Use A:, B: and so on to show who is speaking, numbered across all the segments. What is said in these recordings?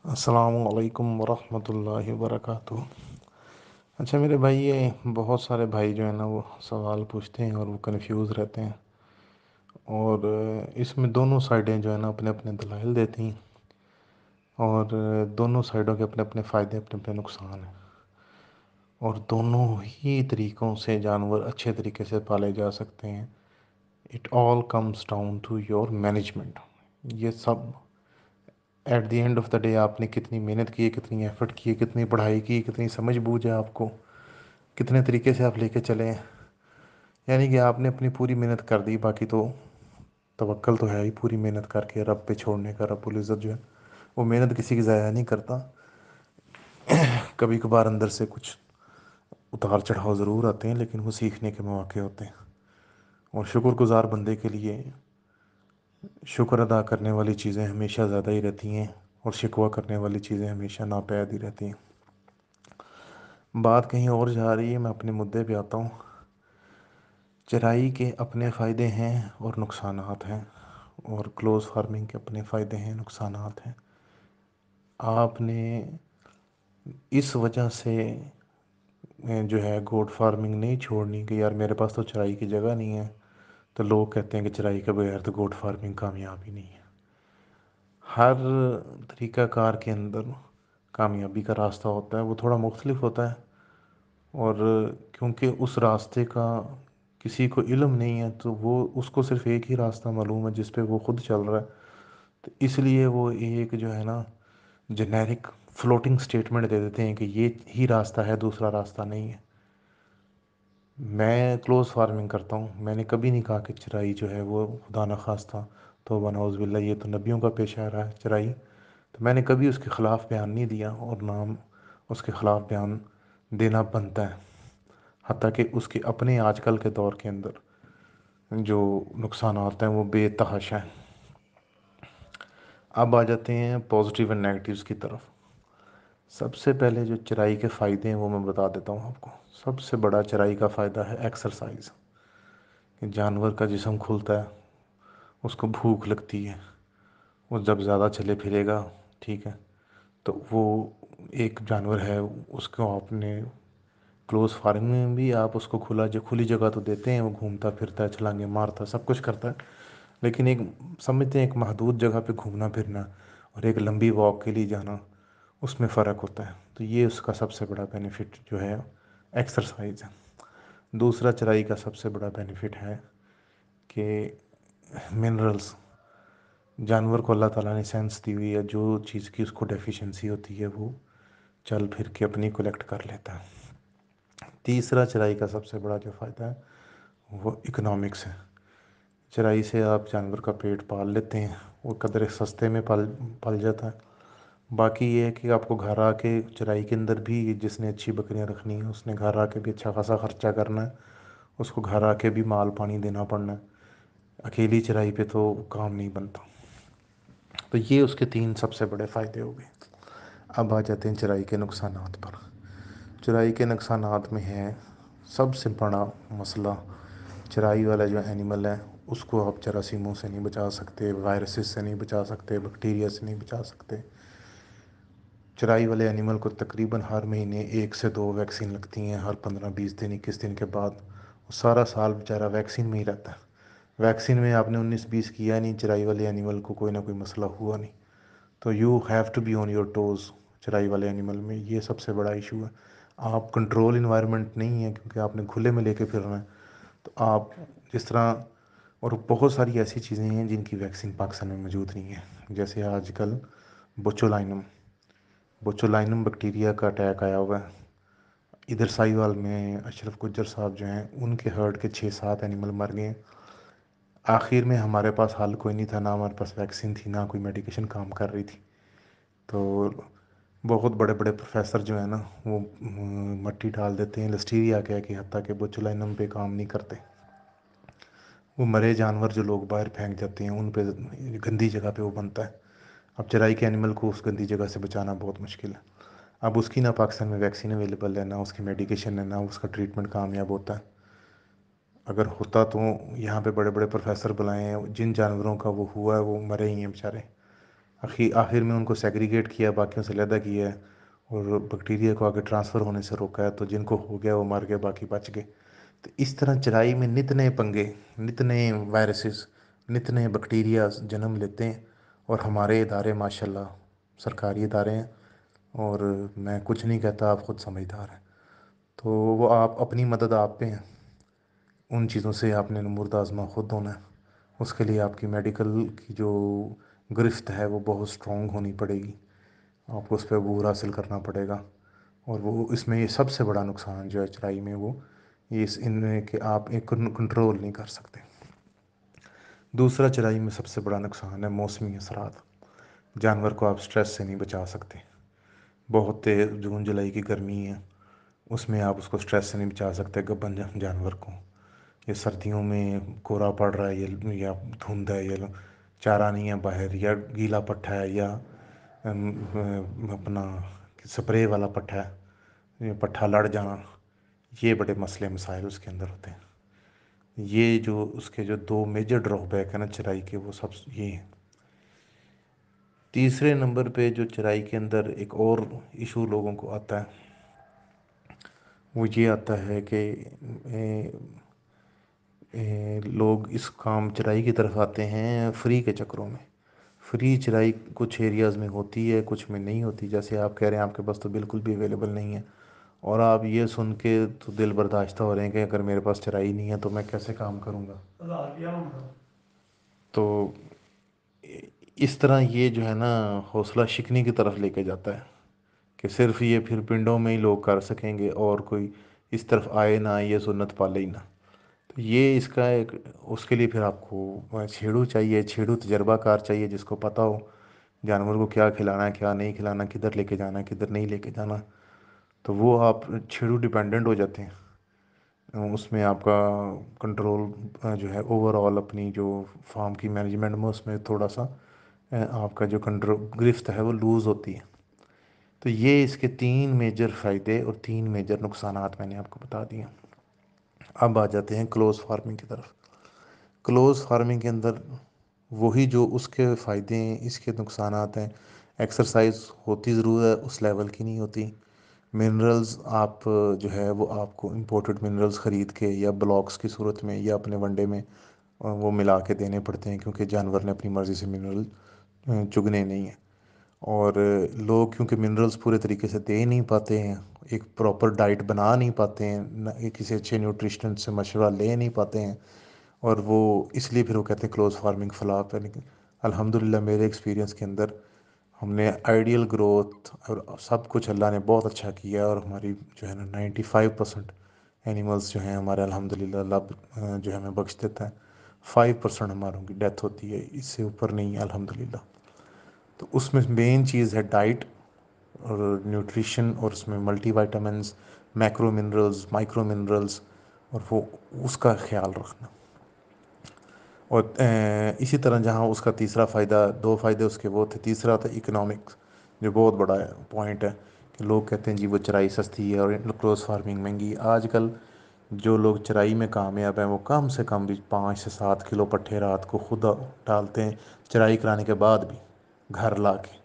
A: السلام علیکم ورحمۃ اللہ وبرکاتہ۔ اچھا میرے بھائی، یہ بہت سارے بھائی جو ہیں نا وہ سوال پوچھتے ہیں اور وہ کنفیوز رہتے ہیں، اور اس میں دونوں سائڈیں جو ہیں نا اپنے اپنے دلائل دیتی ہیں، اور دونوں سائڈوں کے اپنے اپنے فائدے، اپنے اپنے نقصان ہیں، اور دونوں ہی طریقوں سے جانور اچھے طریقے سے پالے جا سکتے ہیں۔ It all comes down to your management. یہ سب at the end of the day آپ نے کتنی محنت کی ہے، کتنی ایفرٹ کی ہے، کتنی پڑھائی کی، کتنی سمجھ بوجھ ہے آپ کو، کتنے طریقے سے آپ لے کے چلے ہیں۔ یعنی کہ آپ نے اپنی پوری محنت کر دی، باقی تو توکل تو ہے ہی پوری محنت کر کے رب پہ چھوڑنے کا۔ رب العزت جو ہے وہ محنت کسی کی ضائع نہیں کرتا۔ کبھی کبھار اندر سے کچھ اتار چڑھاؤ ضرور آتے ہیں، لیکن وہ سیکھنے کے مواقع ہوتے ہیں، اور شکر گزار بندے کے لیے شکر ادا کرنے والی چیزیں ہمیشہ زیادہ ہی رہتی ہیں، اور شکوہ کرنے والی چیزیں ہمیشہ ناپید ہی رہتی ہیں۔ بات کہیں اور جا رہی ہے، میں اپنے مدعے پہ آتا ہوں۔ چرائی کے اپنے فائدے ہیں اور نقصانات ہیں، اور کلوز فارمنگ کے اپنے فائدے ہیں، نقصانات ہیں۔ آپ نے اس وجہ سے جو ہے گوٹ فارمنگ نہیں چھوڑنی کہ یار میرے پاس تو چرائی کی جگہ نہیں ہے، تو لوگ کہتے ہیں کہ چرائی کے بغیر تو گوٹ فارمنگ کامیاب ہی نہیں ہے۔ ہر طریقہ کار کے اندر کامیابی کا راستہ ہوتا ہے، وہ تھوڑا مختلف ہوتا ہے، اور کیونکہ اس راستے کا کسی کو علم نہیں ہے تو وہ اس کو صرف ایک ہی راستہ معلوم ہے جس پہ وہ خود چل رہا ہے، تو اس لیے وہ ایک جو ہے نا جنیرک فلوٹنگ سٹیٹمنٹ دے دیتے ہیں کہ یہ ہی راستہ ہے، دوسرا راستہ نہیں ہے۔ میں کلوز فارمنگ کرتا ہوں، میں نے کبھی نہیں کہا کہ چرائی جو ہے وہ خدا نخواستہ توبہ نعوذ باللہ یہ تو نبیوں کا پیشہ رہا ہے چرائی، تو میں نے کبھی اس کے خلاف بیان نہیں دیا، اور نہ اس کے خلاف بیان دینا بنتا ہے، حتیٰ کہ اس کے اپنے آج کل کے دور کے اندر جو نقصانات ہیں وہ بے تحاشا ہیں۔ اب آ جاتے ہیں پازیٹیو اینڈ نیگیٹیوز کی طرف۔ سب سے پہلے جو چرائی کے فائدے ہیں وہ میں بتا دیتا ہوں آپ کو۔ سب سے بڑا چرائی کا فائدہ ہے ایکسرسائز، کہ جانور کا جسم کھلتا ہے، اس کو بھوک لگتی ہے، وہ جب زیادہ چلے پھرے گا، ٹھیک ہے، تو وہ ایک جانور ہے، اس کو آپ نے کلوز فارمنگ میں بھی آپ اس کو کھلی جگہ تو دیتے ہیں، وہ گھومتا پھرتا ہے، چھلانگیں مارتا، سب کچھ کرتا ہے، لیکن ایک سمجھتے ہیں ایک محدود جگہ پہ گھومنا پھرنا اور ایک لمبی واک کے لیے جانا، اس میں فرق ہوتا ہے۔ تو یہ اس کا سب سے بڑا بینیفٹ جو ہے ایکسرسائز ہے۔ دوسرا چرائی کا سب سے بڑا بینیفٹ ہے کہ منرلز، جانور کو اللہ تعالیٰ نے سینس دی ہوئی ہے، جو چیز کی اس کو ڈیفیشنسی ہوتی ہے وہ چل پھر کے اپنی کلیکٹ کر لیتا ہے۔ تیسرا چرائی کا سب سے بڑا جو فائدہ ہے وہ اکنامکس ہے۔ چرائی سے آپ جانور کا پیٹ پال لیتے ہیں، وہ قدر سستے میں پل جاتا ہے۔ باقی یہ ہے کہ آپ کو گھر آ کے چرائی کے اندر بھی جس نے اچھی بکریاں رکھنی ہیں اس نے گھر آ کے بھی اچھا خاصا خرچہ کرنا ہے، اس کو گھر آ کے بھی مال پانی دینا پڑنا ہے، اکیلی چرائی پہ تو کام نہیں بنتا۔ تو یہ اس کے تین سب سے بڑے فائدے ہو گئے۔ اب آ جاتے ہیں چرائی کے نقصانات پر۔ چرائی کے نقصانات میں ہے سب سے بڑا مسئلہ، چرائی والا جو اینیمل ہے اس کو آپ جراثیموں سے نہیں بچا سکتے، وائرسز سے نہیں بچا سکتے، بیکٹیریا سے نہیں بچا سکتے۔ چرائی والے اینیمل کو تقریباً ہر مہینے 1 سے 2 ویکسین لگتی ہیں، ہر 15 20 دن 21 دن کے بعد، وہ سارا سال بیچارہ ویکسین میں ہی رہتا ہے۔ ویکسین میں آپ نے 19 20 کیا نہیں، چرائی والے اینیمل کو کوئی نہ کوئی مسئلہ ہوا نہیں، تو you have to be on your toes. چرائی والے اینیمل میں یہ سب سے بڑا ایشو ہے۔ آپ کنٹرول انوائرمنٹ نہیں ہے، کیونکہ آپ نے کھلے میں لے کے پھرنا ہے، تو آپ جس طرح، اور بہت ساری ایسی چیزیں ہیں جن کی ویکسین پاکستان میں موجود نہیں ہے، جیسے آج کل بوچولائنم بیکٹیریا کا اٹیک آیا ہوا ہے۔ ادھر سائیوال میں اشرف گجر صاحب جو ہیں ان کے ہرڈ کے 6 7 اینیمل مر گئے ہیں۔ آخر میں ہمارے پاس حل کوئی نہیں تھا، نہ ہمارے پاس ویکسین تھی، نہ کوئی میڈیکیشن کام کر رہی تھی، تو بہت بڑے بڑے پروفیسر جو ہیں نا وہ مٹی ڈال دیتے ہیں لسٹیریا کہہ کے، حتیٰ کہ بوچولائنم پہ کام نہیں کرتے۔ وہ مرے جانور جو لوگ باہر پھینک جاتے ہیں ان پہ گندی جگہ پہ وہ بنتا ہے۔ اب چرائی کے اینیمل کو اس گندی جگہ سے بچانا بہت مشکل ہے۔ اب اس کی نہ پاکستان میں ویکسین اویلیبل ہے، نہ اس کی میڈیکیشن ہے، نہ اس کا ٹریٹمنٹ کامیاب ہوتا ہے۔ اگر ہوتا تو یہاں پہ بڑے بڑے پروفیسر بلائے ہیں، جن جانوروں کا وہ ہوا ہے وہ مرے ہی ہیں بیچارے۔ آخر میں ان کو سیگریگیٹ کیا، باقیوں سے علیحدہ کیا ہے، اور بیکٹیریا کو آگے ٹرانسفر ہونے سے روکا ہے، تو جن کو ہو گیا وہ مر گئے، باقی بچ گئے۔ تو اس طرح چرائی میں نت نئے پنگے، نت نئے وائرسز، نت نئے بیکٹیریا جنم لیتے ہیں، اور ہمارے ادارے ماشاءاللہ سرکاری ادارے ہیں، اور میں کچھ نہیں کہتا، آپ خود سمجھدار ہیں، تو وہ آپ اپنی مدد آپ پہ ہیں، ان چیزوں سے آپ نے نمرد آزما خود ہونا ہے۔ اس کے لیے آپ کی میڈیکل کی جو گرفت ہے وہ بہت سٹرونگ ہونی پڑے گی، آپ کو اس پہ عبور حاصل کرنا پڑے گا۔ اور وہ اس میں یہ سب سے بڑا نقصان جو ہے چرائی میں، وہ یہ ان میں کہ آپ ایک کنٹرول نہیں کر سکتے۔ دوسرا چرائی میں سب سے بڑا نقصان ہے موسمی اثرات۔ جانور کو آپ سٹریس سے نہیں بچا سکتے، بہت تیز جون جولائی کی گرمی ہے، اس میں آپ اس کو سٹریس سے نہیں بچا سکتے گبن جانور کو، یا سردیوں میں کورا پڑ رہا ہے یا دھند ہے، یا چارہ نہیں ہے باہر، یا گیلا پٹھا ہے، یا اپنا سپرے والا پٹھا ہے، یہ پٹھا لڑ جانا، یہ بڑے مسئلے مسائل اس کے اندر ہوتے ہیں۔ یہ جو اس کے جو دو میجر ڈرا بیک ہے نا چرائی کے، وہ سب یہ ہیں۔ تیسرے نمبر پہ جو چرائی کے اندر ایک اور ایشو لوگوں کو آتا ہے، وہ یہ آتا ہے کہ لوگ اس کام چرائی کی طرف آتے ہیں فری کے چکروں میں۔ فری چرائی کچھ ایریاز میں ہوتی ہے، کچھ میں نہیں ہوتی، جیسے آپ کہہ رہے ہیں آپ کے پاس تو بالکل بھی اویلیبل نہیں ہے، اور آپ یہ سن کے تو دل برداشتہ ہو رہے ہیں کہ اگر میرے پاس چرائی نہیں ہے تو میں کیسے کام کروں گا۔ تو اس طرح یہ جو ہے نا حوصلہ شکنی کی طرف لے کے جاتا ہے، کہ صرف یہ پھر پنڈوں میں ہی لوگ کر سکیں گے، اور کوئی اس طرف آئے نہ، یہ سنت پالے ہی نہ۔ تو یہ اس کا ایک، اس کے لیے پھر آپ کو چھیڑو چاہیے، چھیڑو تجربہ کار چاہیے، جس کو پتہ ہو جانور کو کیا کھلانا ہے، کیا نہیں کھلانا، کدھر لے کے جانا ہے، کدھر نہیں لے کے جانا۔ تو وہ آپ چھیڑو ڈیپینڈنٹ ہو جاتے ہیں، اس میں آپ کا کنٹرول جو ہے اوور آل اپنی جو فارم کی مینجمنٹ میں، اس میں تھوڑا سا آپ کا جو کنٹرول گرفت ہے وہ لوز ہوتی ہے۔ تو یہ اس کے 3 میجر فائدے اور 3 میجر نقصانات میں نے آپ کو بتا دیے۔ اب آ جاتے ہیں کلوز فارمنگ کی طرف۔ کلوز فارمنگ کے اندر وہی جو اس کے فائدے ہیں، اس کے نقصانات ہیں۔ ایکسرسائز ہوتی ضرور ہے، اس لیول کی نہیں ہوتی۔ منرلز آپ جو ہے وہ آپ کو امپورٹڈ منرلز خرید کے، یا بلاکس کی صورت میں، یا اپنے ونڈے میں وہ ملا کے دینے پڑتے ہیں، کیونکہ جانور نے اپنی مرضی سے منرل چگنے نہیں ہیں۔ اور لوگ کیونکہ منرلز پورے طریقے سے دے نہیں پاتے ہیں، ایک پراپر ڈائٹ بنا نہیں پاتے ہیں، کسی اچھے نیوٹریشن سے مشورہ لے نہیں پاتے ہیں، اور وہ اس لیے پھر وہ کہتے ہیں کلوز فارمنگ فلاپ ہے۔ لیکن الحمدللہ میرے ایکسپیرینس کے اندر ہم نے آئیڈیل گروتھ اور سب کچھ اللہ نے بہت اچھا کیا، اور ہماری جو ہے نا 95% اینیملز جو ہیں ہمارے الحمدللہ اللہ جو ہے ہمیں بخش دیتا ہے۔ 5% ہماروں کی ڈیتھ ہوتی ہے، اس سے اوپر نہیں الحمدللہ۔ تو اس میں مین چیز ہے ڈائٹ اور نیوٹریشن، اور اس میں multi vitamins, macro minerals, micro minerals, اور وہ اس کا خیال رکھنا۔ اور اسی طرح جہاں اس کا تیسرا فائدہ، 2 فائدے اس کے وہ تھے، تیسرا تھا اکنامکس، جو بہت بڑا پوائنٹ ہے، کہ لوگ کہتے ہیں جی وہ چرائی سستی ہے اور کلوز فارمنگ مہنگی ہے۔ آج کل جو لوگ چرائی میں کامیاب ہیں وہ کم سے کم بھی 5 سے 7 کلو پٹھے رات کو خود ڈالتے ہیں، چرائی کرانے کے بعد بھی گھر لا کے،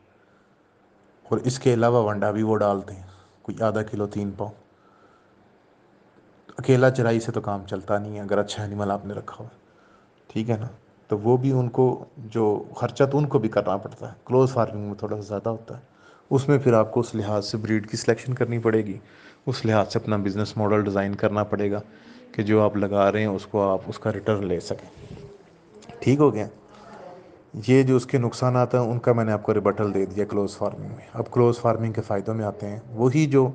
A: اور اس کے علاوہ ونڈا بھی وہ ڈالتے ہیں، کوئی آدھا کلو 3 پاؤ۔ اکیلا چرائی سے تو کام چلتا نہیں ہے اگر اچھا اینیمل آپ نے رکھا ہو، ٹھیک ہے نا؟ تو وہ بھی ان کو جو خرچہ تو ان کو بھی کرنا پڑتا ہے، کلوز فارمنگ میں تھوڑا سا زیادہ ہوتا ہے۔ اس میں پھر آپ کو اس لحاظ سے بریڈ کی سلیکشن کرنی پڑے گی، اس لحاظ سے اپنا بزنس ماڈل ڈیزائن کرنا پڑے گا، کہ جو آپ لگا رہے ہیں اس کو آپ اس کا ریٹرن لے سکیں۔ ٹھیک ہو گیا؟ یہ جو اس کے نقصانات ہیں ان کا میں نے آپ کو ریبٹل دے دیا کلوز فارمنگ میں۔ اب کلوز فارمنگ کے فائدوں میں آتے ہیں، وہی جو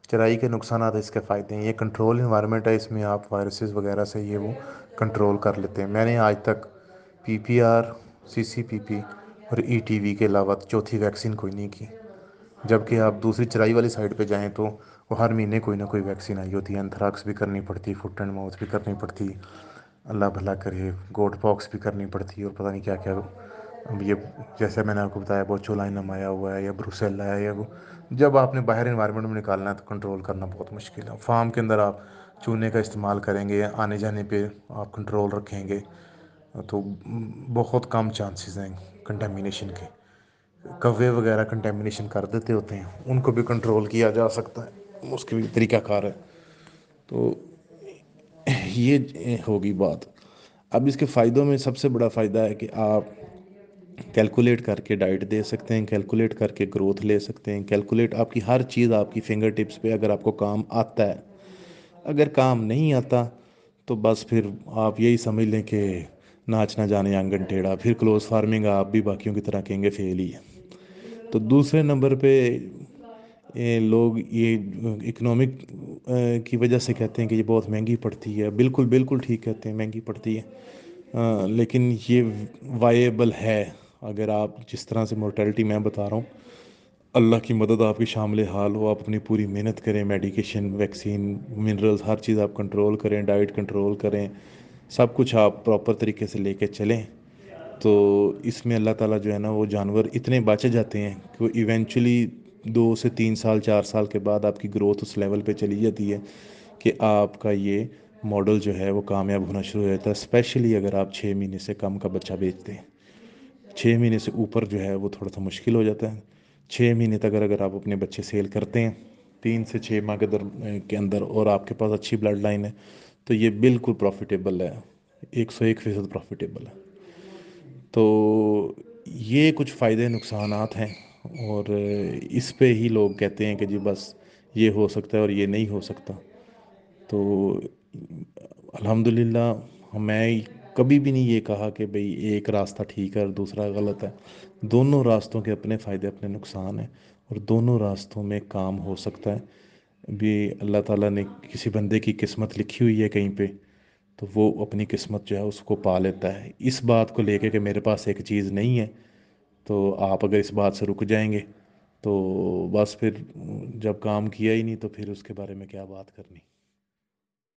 A: چرائی کے نقصانات ہیں اس کے فائدے ہیں۔ یہ کنٹرول انوائرمنٹ ہے، اس میں آپ وائرسز وغیرہ سے یہ وہ کنٹرول کر لیتے ہیں۔ میں نے آج تک پی پی آر، سی سی پی پی اور ای ٹی وی کے علاوہ چوتھی ویکسین کوئی نہیں کی۔ جبکہ آپ دوسری چرائی والی سائڈ پہ جائیں تو وہ ہر مہینے کوئی نہ کوئی ویکسین آئی ہوتی ہے، انتھراکس بھی کرنی پڑتی، فٹ اینڈ ماؤتھ بھی کرنی پڑتی، اللہ بھلا کرے گوٹ پاکس بھی کرنی پڑتی، اور پتہ نہیں کیا کیا۔ اب یہ جیسے میں نے آپ کو بتایا بوچولائنم آیا ہوا ہے، یا بروسیلا ہے، یا وہ جب آپ نے باہر انوائرمنٹ میں نکالنا ہے تو کنٹرول کرنا بہت مشکل ہے۔ فارم کے اندر آپ چونے کا استعمال کریں گے، آنے جانے پہ آپ کنٹرول رکھیں گے، تو بہت کم چانسز ہیں کنٹامینیشن کے۔ کوے وغیرہ کنٹیمنیشن کر دیتے ہوتے ہیں، ان کو بھی کنٹرول کیا جا سکتا ہے، اس کے بھی طریقہ کار ہے۔ تو یہ ہوگی بات۔ اب اس کے فائدوں میں سب سے بڑا فائدہ ہے کہ آپ کیلکولیٹ کر کے ڈائٹ دے سکتے ہیں، کیلکولیٹ کر کے گروتھ لے سکتے ہیں، کیلکولیٹ آپ کی ہر چیز آپ کی فنگر ٹپس پہ، اگر آپ کو کام آتا ہے۔ اگر کام نہیں آتا تو بس پھر آپ یہی سمجھ لیں کہ ناچ نہ جانے آنگن ٹیڑھا، پھر کلوز فارمنگ آپ بھی باقیوں کی طرح کہیں گے فیل ہی ہے۔ تو دوسرے نمبر پہ لوگ یہ اکنامک کی وجہ سے کہتے ہیں کہ یہ بہت مہنگی پڑتی ہے۔ بالکل بالکل ٹھیک کہتے ہیں، مہنگی پڑتی ہے، لیکن یہ وائیبل ہے۔ اگر آپ جس طرح سے مورٹیلٹی میں بتا رہا ہوں، اللہ کی مدد آپ کی شامل حال ہو، آپ اپنی پوری محنت کریں، میڈیکیشن، ویکسین، منرلز، ہر چیز آپ کنٹرول کریں، ڈائٹ کنٹرول کریں، سب کچھ آپ پراپر طریقے سے لے کے چلیں، تو اس میں اللہ تعالیٰ جو ہے نا وہ جانور اتنے بچے جاتے ہیں کہ وہ ایونچولی 2 سے 3 سال 4 سال کے بعد آپ کی گروتھ اس لیول پہ چلی جاتی ہے کہ آپ کا یہ ماڈل جو ہے وہ کامیاب ہونا شروع ہو جاتا ہے، اسپیشلی اگر آپ 6 مہینے سے کم کا بچہ بیچتے ہیں۔ 6 مہینے سے اوپر جو ہے وہ تھوڑا سا مشکل ہو جاتا ہے۔ 6 مہینے تک اگر آپ اپنے بچے سیل کرتے ہیں 3 سے 6 ماہ کے اندر، اور آپ کے پاس اچھی بلڈ لائن ہے، تو یہ بالکل پروفیٹیبل ہے، 101% پروفیٹیبل ہے۔ تو یہ کچھ فائدے نقصانات ہیں، اور اس پہ ہی لوگ کہتے ہیں کہ جی بس یہ ہو سکتا ہے اور یہ نہیں ہو سکتا۔ تو الحمدللہ میں کبھی بھی نہیں یہ کہا کہ بھئی ایک راستہ ٹھیک ہے اور دوسرا غلط ہے۔ دونوں راستوں کے اپنے فائدے اپنے نقصان ہیں، اور دونوں راستوں میں کام ہو سکتا ہے بھی۔ اللہ تعالیٰ نے کسی بندے کی قسمت لکھی ہوئی ہے کہیں پہ، تو وہ اپنی قسمت جو ہے اس کو پا لیتا ہے۔ اس بات کو لے کے کہ میرے پاس ایک چیز نہیں ہے، تو آپ اگر اس بات سے رک جائیں گے تو بس پھر جب کام کیا ہی نہیں تو پھر اس کے بارے میں کیا بات کرنی۔